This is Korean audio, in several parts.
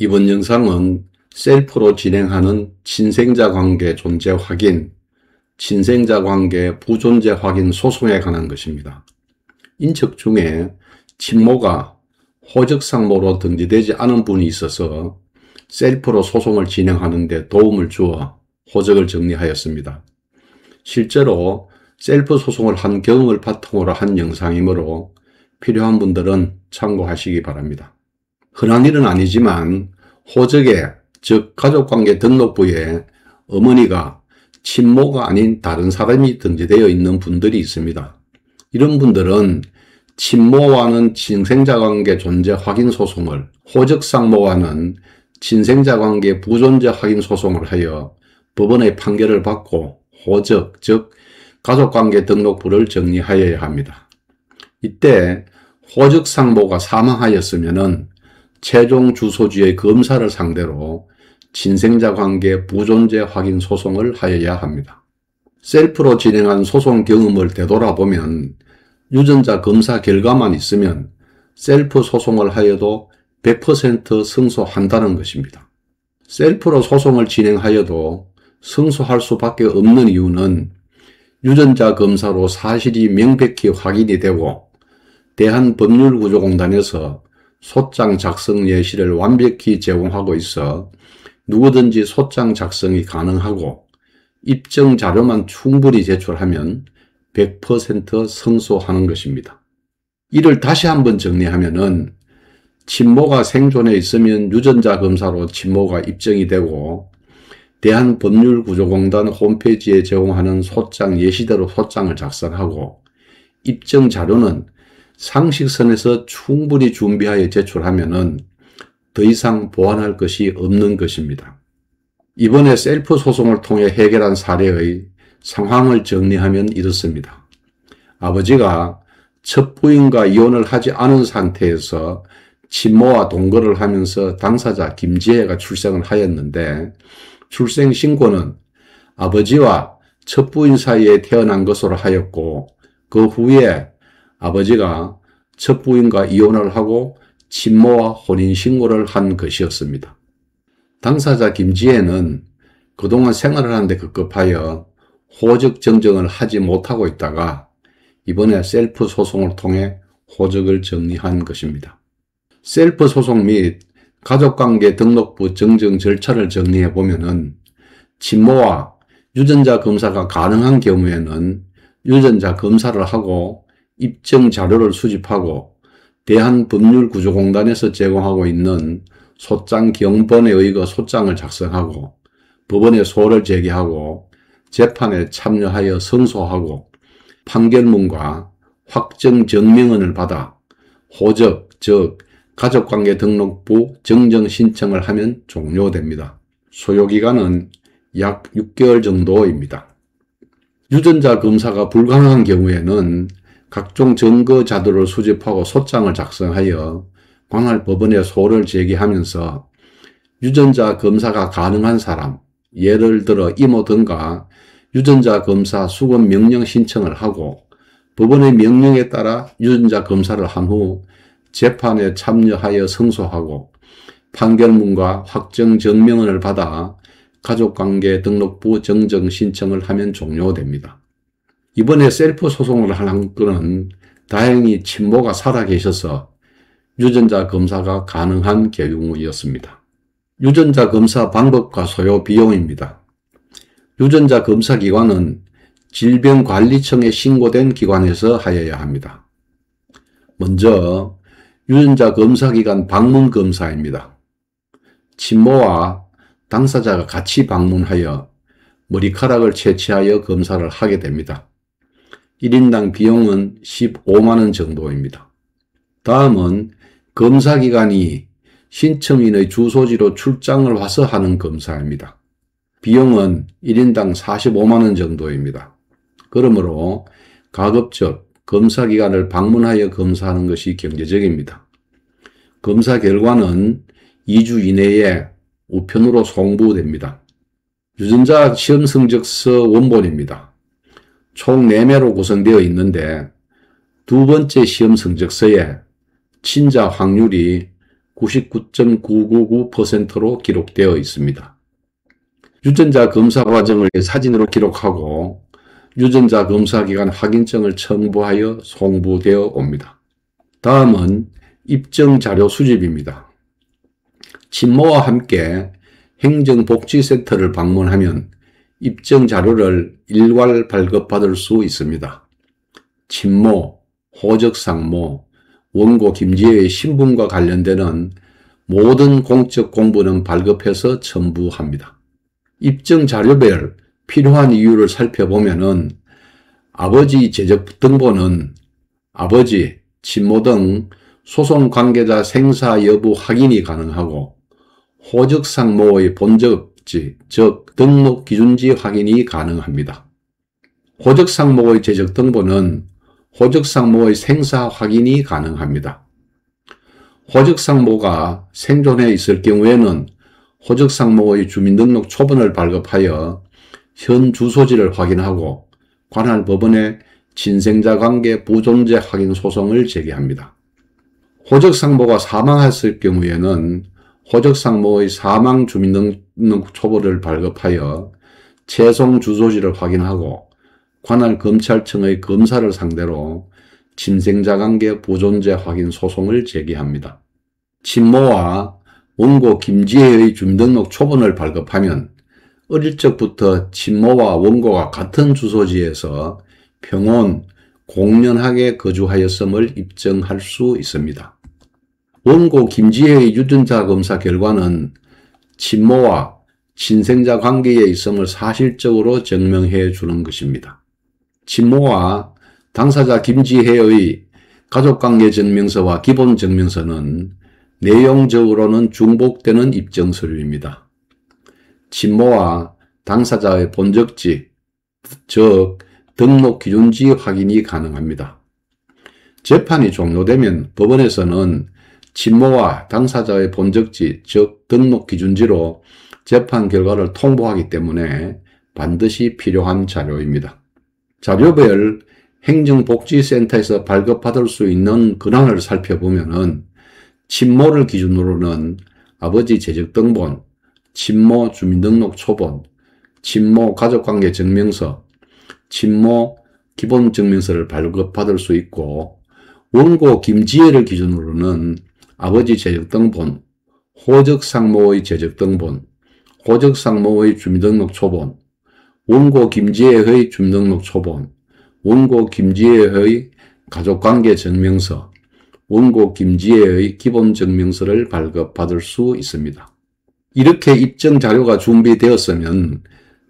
이번 영상은 셀프로 진행하는 친생자 관계 존재 확인, 친생자 관계 부존재 확인 소송에 관한 것입니다. 인척 중에 친모가 호적상모로 등재되지 않은 분이 있어서 셀프로 소송을 진행하는 데 도움을 주어 호적을 정리하였습니다. 실제로 셀프 소송을 한 경험을 바탕으로 한 영상이므로 필요한 분들은 참고하시기 바랍니다. 흔한 일은 아니지만 호적에, 즉 가족관계 등록부에 어머니가 친모가 아닌 다른 사람이 등재되어 있는 분들이 있습니다. 이런 분들은 친모와는 친생자관계 존재 확인 소송을, 호적상모와는 친생자관계 부존재 확인 소송을 하여 법원의 판결을 받고 호적, 즉 가족관계 등록부를 정리하여야 합니다. 이때 호적상모가 사망하였으면 최종 주소지의 검사를 상대로 친생자관계 부존재 확인 소송을 하여야 합니다. 셀프로 진행한 소송 경험을 되돌아보면 유전자 검사 결과만 있으면 셀프 소송을 하여도 100% 승소한다는 것입니다. 셀프로 소송을 진행하여도 승소할 수밖에 없는 이유는 유전자 검사로 사실이 명백히 확인이 되고 대한법률구조공단에서 소장 작성 예시를 완벽히 제공하고 있어 누구든지 소장 작성이 가능하고 입증 자료만 충분히 제출하면 100% 승소하는 것입니다. 이를 다시 한번 정리하면은 친모가 생존해 있으면 유전자 검사로 친모가 입증이 되고 대한법률구조공단 홈페이지에 제공하는 소장 예시대로 소장을 작성하고 입증 자료는 상식선에서 충분히 준비하여 제출하면은 더 이상 보완할 것이 없는 것입니다. 이번에 셀프 소송을 통해 해결한 사례의 상황을 정리하면 이렇습니다. 아버지가 첫 부인과 이혼을 하지 않은 상태에서 친모와 동거를 하면서 당사자 김지혜가 출생을 하였는데 출생신고는 아버지와 첫 부인 사이에 태어난 것으로 하였고 그 후에 아버지가 첫 부인과 이혼을 하고 친모와 혼인신고를 한 것이었습니다. 당사자 김지혜는 그동안 생활을 하는데 급급하여 호적 정정을 하지 못하고 있다가 이번에 셀프 소송을 통해 호적을 정리한 것입니다. 셀프 소송 및 가족관계 등록부 정정 절차를 정리해 보면은 친모와 유전자 검사가 가능한 경우에는 유전자 검사를 하고 입증 자료를 수집하고 대한법률구조공단에서 제공하고 있는 소장 경본에 의거 소장을 작성하고 법원에 소를 제기하고 재판에 참여하여 승소하고 판결문과 확정 증명원을 받아 호적, 즉 가족관계 등록부 정정 신청을 하면 종료됩니다. 소요기간은 약 6개월 정도입니다. 유전자 검사가 불가능한 경우에는 각종 증거 자료를 수집하고 소장을 작성하여 관할 법원에 소를 제기하면서 유전자 검사가 가능한 사람, 예를 들어 이모 등과 유전자 검사 수급 명령 신청을 하고 법원의 명령에 따라 유전자 검사를 한 후 재판에 참여하여 승소하고 판결문과 확정 증명원을 받아 가족관계 등록부 정정 신청을 하면 종료됩니다. 이번에 셀프 소송을 한 건은 다행히 친모가 살아계셔서 유전자 검사가 가능한 경우였습니다. 유전자 검사 방법과 소요 비용입니다. 유전자 검사 기관은 질병관리청에 신고된 기관에서 하여야 합니다. 먼저 유전자 검사기관 방문 검사입니다. 친모와 당사자가 같이 방문하여 머리카락을 채취하여 검사를 하게 됩니다. 1인당 비용은 15만원 정도입니다. 다음은 검사기관이 신청인의 주소지로 출장을 와서 하는 검사입니다. 비용은 1인당 45만원 정도입니다. 그러므로 가급적 검사기관을 방문하여 검사하는 것이 경제적입니다. 검사 결과는 2주 이내에 우편으로 송부됩니다. 유전자 시험 성적서 원본입니다. 총 4매로 구성되어 있는데 두 번째 시험 성적서에 친자 확률이 99.999%로 기록되어 있습니다. 유전자 검사 과정을 사진으로 기록하고 유전자 검사 기간 확인증을 첨부하여 송부되어 옵니다. 다음은 입증 자료 수집입니다. 친모와 함께 행정복지센터를 방문하면 입증 자료를 일괄 발급받을 수 있습니다. 친모, 호적상모, 원고 김지혜의 신분과 관련되는 모든 공적 공부는 발급해서 첨부합니다. 입증 자료별 필요한 이유를 살펴보면은 아버지 재적 등본은 아버지, 친모 등 소송 관계자 생사 여부 확인이 가능하고 호적상모의 본적지, 즉 등록 기준지 확인이 가능합니다. 호적상모의 재적 등본은 호적상모의 생사 확인이 가능합니다. 호적상모가 생존해 있을 경우에는 호적상모의 주민등록 초본을 발급하여 현 주소지를 확인하고 관할 법원에 친생자 관계 부존재 확인 소송을 제기합니다. 호적상모가 사망했을 경우에는 호적상모의 사망 주민등록 초본을 발급하여 채송 주소지를 확인하고 관할 검찰청의 검사를 상대로 친생자 관계 부존재 확인 소송을 제기합니다. 친모와 원고 김지혜의 주민등록 초본을 발급하면 어릴 적부터 친모와 원고가 같은 주소지에서 평온, 공연하게 거주하였음을 입증할 수 있습니다. 원고 김지혜의 유전자 검사 결과는 친모와 친생자 관계에 있음을 사실적으로 증명해 주는 것입니다. 친모와 당사자 김지혜의 가족관계증명서와 기본증명서는 내용적으로는 중복되는 입증서류입니다. 친모와 당사자의 본적지, 즉 등록 기준지 확인이 가능합니다. 재판이 종료되면 법원에서는 친모와 당사자의 본적지, 즉 등록 기준지로 재판 결과를 통보하기 때문에 반드시 필요한 자료입니다. 자료별 행정복지센터에서 발급받을 수 있는 근황을 살펴보면은 친모를 기준으로는 아버지 재적등본, 친모 주민등록 초본, 친모 가족관계증명서, 친모 기본증명서를 발급받을 수 있고 원고 김지혜를 기준으로는 아버지 재적등본, 호적상모의 재적등본, 호적상모의 주민등록 초본, 원고 김지혜의 주민등록 초본, 원고 김지혜의 가족관계증명서, 원고 김지혜의 기본증명서를 발급받을 수 있습니다. 이렇게 입증 자료가 준비되었으면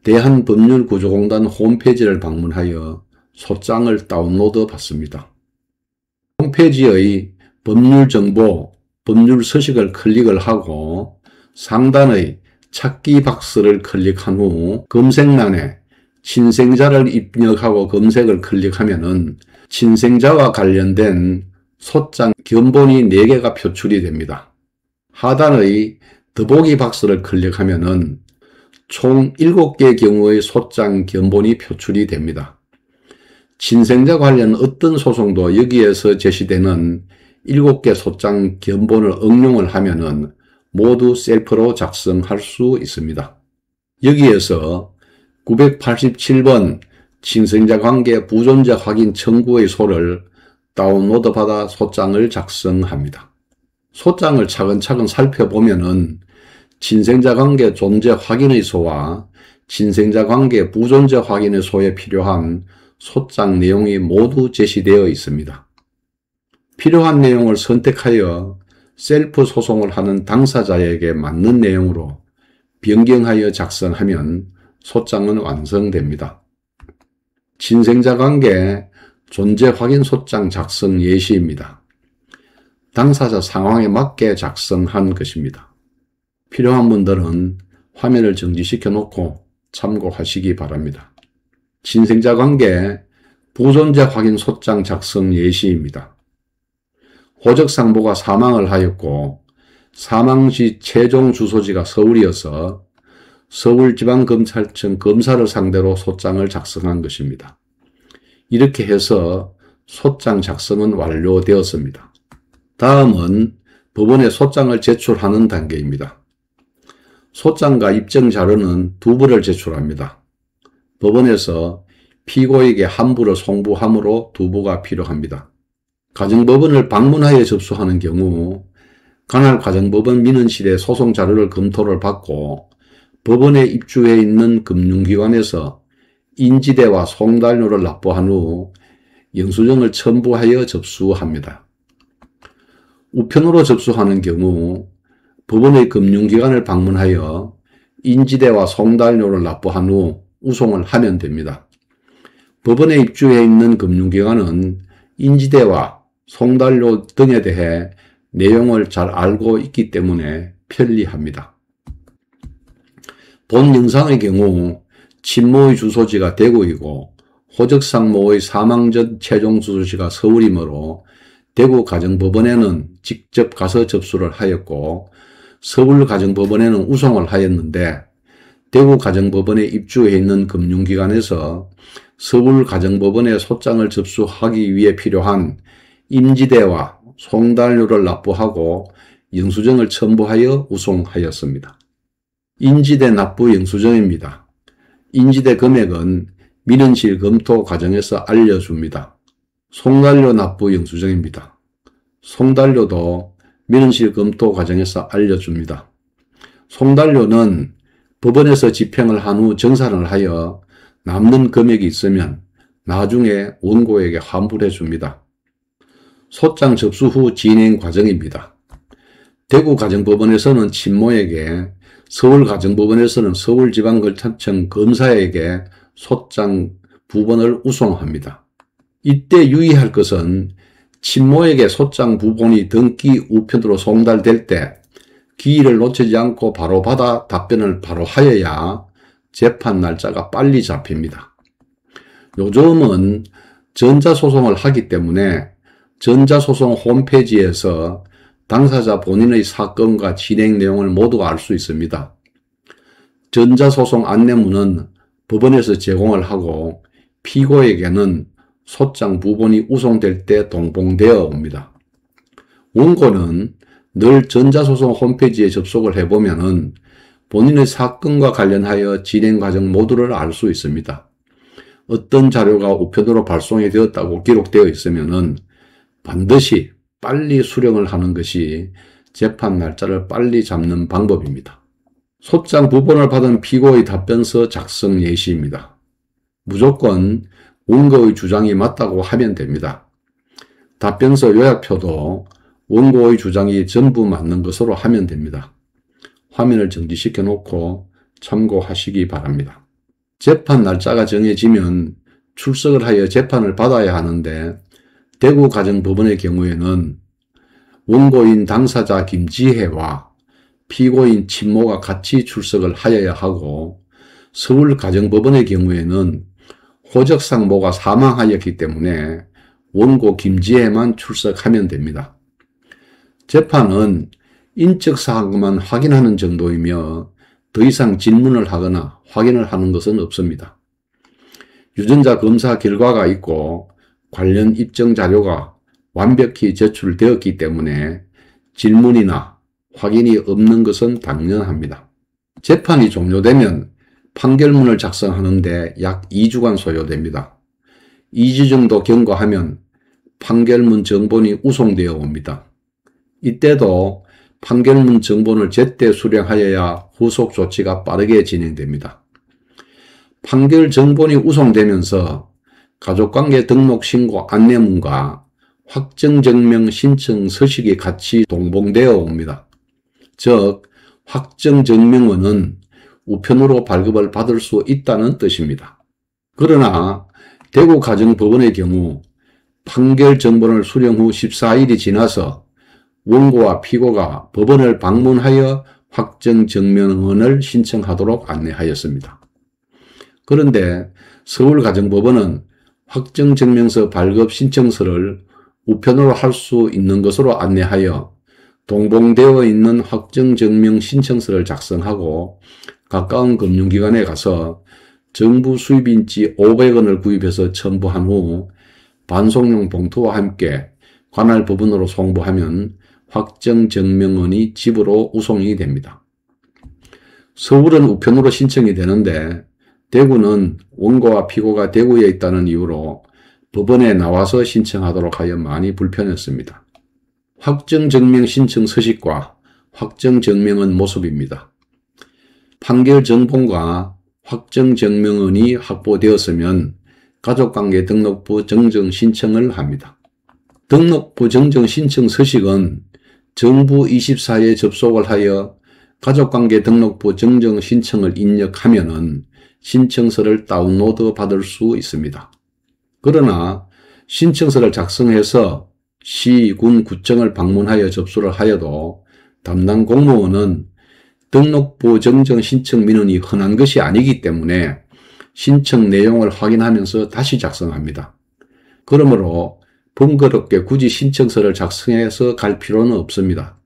대한법률구조공단 홈페이지를 방문하여 소장을 다운로드 받습니다. 홈페이지의 법률정보, 법률서식을 클릭을 하고 상단의 찾기 박스를 클릭한 후 검색란에 친생자를 입력하고 검색을 클릭하면은 친생자와 관련된 소장 견본이 4개가 표출이 됩니다. 하단의 더보기 박스를 클릭하면은 총 7개의 경우의 소장 견본이 표출이 됩니다. 친생자 관련 어떤 소송도 여기에서 제시되는 7개 소장 견본을 응용을 하면은 모두 셀프로 작성할 수 있습니다. 여기에서 987번 친생자 관계 부존재 확인 청구의 소를 다운로드 받아 소장을 작성합니다. 소장을 차근차근 살펴보면은 친생자 관계 존재 확인의 소와 친생자 관계 부존재 확인의 소에 필요한 소장 내용이 모두 제시되어 있습니다. 필요한 내용을 선택하여 셀프 소송을 하는 당사자에게 맞는 내용으로 변경하여 작성하면 소장은 완성됩니다. 친생자 관계 존재 확인 소장 작성 예시입니다. 당사자 상황에 맞게 작성한 것입니다. 필요한 분들은 화면을 정지시켜 놓고 참고하시기 바랍니다. 친생자 관계 부존재 확인 소장 작성 예시입니다. 호적상모가 사망을 하였고 사망 시 최종 주소지가 서울이어서 서울지방검찰청 검사를 상대로 소장을 작성한 것입니다. 이렇게 해서 소장 작성은 완료되었습니다. 다음은 법원에 소장을 제출하는 단계입니다. 소장과 입증자료는 두 부를 제출합니다. 법원에서 피고에게 한 부를 송부함으로 두 부가 필요합니다. 가정법원을 방문하여 접수하는 경우 관할 가정법원 민원실에 소송 자료를 검토를 받고 법원에 입주해 있는 금융기관에서 인지대와 송달료를 납부한 후 영수증을 첨부하여 접수합니다. 우편으로 접수하는 경우 법원의 금융기관을 방문하여 인지대와 송달료를 납부한 후 우송을 하면 됩니다. 법원에 입주해 있는 금융기관은 인지대와 송달료 등에 대해 내용을 잘 알고 있기 때문에 편리합니다. 본 영상의 경우 친모의 주소지가 대구이고 호적상모의 사망 전 최종 주소지가 서울이므로 대구 가정법원에는 직접 가서 접수를 하였고 서울 가정법원에는 우송을 하였는데 대구 가정법원에 입주해 있는 금융기관에서 서울 가정법원에 소장을 접수하기 위해 필요한 임지대와 송달료를 납부하고 영수증을 첨부하여 우송하였습니다. 인지대 납부 영수증입니다. 인지대 금액은 민원실 검토 과정에서 알려줍니다. 송달료 납부 영수증입니다. 송달료도 민원실 검토 과정에서 알려줍니다. 송달료는 법원에서 집행을 한 후 정산을 하여 남는 금액이 있으면 나중에 원고에게 환불해 줍니다. 소장 접수 후 진행 과정입니다. 대구 가정법원에서는 친모에게, 서울가정법원에서는 서울지방검찰청 검사에게 소장 부본을 우송합니다. 이때 유의할 것은 친모에게 소장 부본이 등기 우편으로 송달될 때 기일을 놓치지 않고 바로 받아 답변을 바로 하여야 재판 날짜가 빨리 잡힙니다. 요즘은 전자소송을 하기 때문에 전자소송 홈페이지에서 당사자 본인의 사건과 진행 내용을 모두 알 수 있습니다. 전자소송 안내문은 법원에서 제공을 하고 피고에게는 소장 부본이 우송될 때 동봉되어 옵니다. 원고는 늘 전자소송 홈페이지에 접속을 해보면은 본인의 사건과 관련하여 진행 과정 모두를 알 수 있습니다. 어떤 자료가 우편으로 발송이 되었다고 기록되어 있으면은 반드시 빨리 수령을 하는 것이 재판 날짜를 빨리 잡는 방법입니다. 소장 부본을 받은 피고의 답변서 작성 예시입니다. 무조건 원고의 주장이 맞다고 하면 됩니다. 답변서 요약표도 원고의 주장이 전부 맞는 것으로 하면 됩니다. 화면을 정지시켜 놓고 참고하시기 바랍니다. 재판 날짜가 정해지면 출석을 하여 재판을 받아야 하는데 대구 가정법원의 경우에는 원고인 당사자 김지혜와 피고인 친모가 같이 출석을 하여야 하고 서울 가정법원의 경우에는 호적상모가 사망하였기 때문에 원고 김지혜만 출석하면 됩니다. 재판은 인적사항만 확인하는 정도이며 더 이상 질문을 하거나 확인을 하는 것은 없습니다. 유전자 검사 결과가 있고 관련 입증 자료가 완벽히 제출되었기 때문에 질문이나 확인이 없는 것은 당연합니다. 재판이 종료되면 판결문을 작성하는데 약 2주간 소요됩니다. 2주 정도 경과하면 판결문 정본이 우송되어 옵니다. 이때도 판결문 정본을 제때 수령하여야 후속 조치가 빠르게 진행됩니다. 판결 정본이 우송되면서 가족관계 등록 신고 안내문과 확정증명 신청 서식이 같이 동봉되어 옵니다. 즉, 확정증명원은 우편으로 발급을 받을 수 있다는 뜻입니다. 그러나 대구 가정법원의 경우 판결 정본을 수령 후 14일이 지나서 원고와 피고가 법원을 방문하여 확정증명원을 신청하도록 안내하였습니다. 그런데 서울가정법원은 확정증명서 발급 신청서를 우편으로 할 수 있는 것으로 안내하여 동봉되어 있는 확정증명 신청서를 작성하고 가까운 금융기관에 가서 정부 수입인지 500원을 구입해서 첨부한 후 반송용 봉투와 함께 관할 법원으로 송부하면 확정증명원이 집으로 우송이 됩니다. 서울은 우편으로 신청이 되는데 대구는 원고와 피고가 대구에 있다는 이유로 법원에 나와서 신청하도록 하여 많이 불편했습니다. 확정증명 신청 서식과 확정증명원 모습입니다. 판결 정본과 확정증명원이 확보되었으면 가족관계 등록부 정정 신청을 합니다. 등록부 정정 신청 서식은 정부 24에 접속을 하여 가족관계 등록부 정정 신청을 입력하면 신청서를 다운로드 받을 수 있습니다. 그러나 신청서를 작성해서 시, 군, 구청을 방문하여 접수를 하여도 담당 공무원은 등록부 정정 신청 민원이 흔한 것이 아니기 때문에 신청 내용을 확인하면서 다시 작성합니다. 그러므로 번거롭게 굳이 신청서를 작성해서 갈 필요는 없습니다.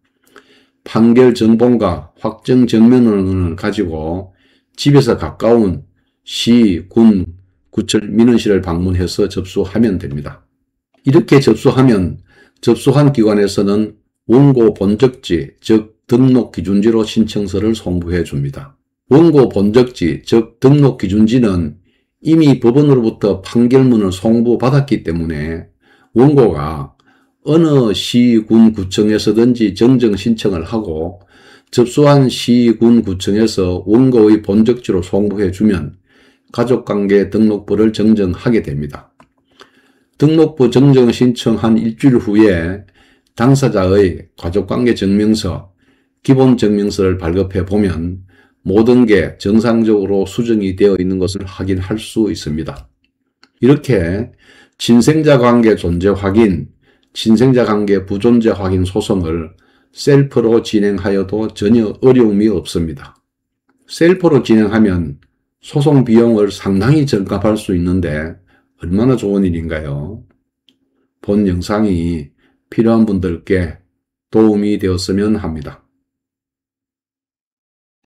판결 정본과 확정 정면원을 가지고 집에서 가까운 시, 군, 구청 민원실을 방문해서 접수하면 됩니다. 이렇게 접수하면 접수한 기관에서는 원고 본적지, 즉 등록기준지로 신청서를 송부해 줍니다. 원고 본적지, 즉 등록기준지는 이미 법원으로부터 판결문을 송부받았기 때문에 원고가 어느 시, 군, 구청에서든지 정정 신청을 하고 접수한 시, 군, 구청에서 원고의 본적지로 송부해 주면 가족관계 등록부를 정정하게 됩니다. 등록부 정정 신청한 일주일 후에 당사자의 가족관계 증명서, 기본증명서를 발급해 보면 모든 게 정상적으로 수정이 되어 있는 것을 확인할 수 있습니다. 이렇게 친생자 관계 존재 확인, 친생자 관계 부존재 확인 소송을 셀프로 진행하여도 전혀 어려움이 없습니다. 셀프로 진행하면 소송 비용을 상당히 절감할 수 있는데 얼마나 좋은 일인가요? 본 영상이 필요한 분들께 도움이 되었으면 합니다.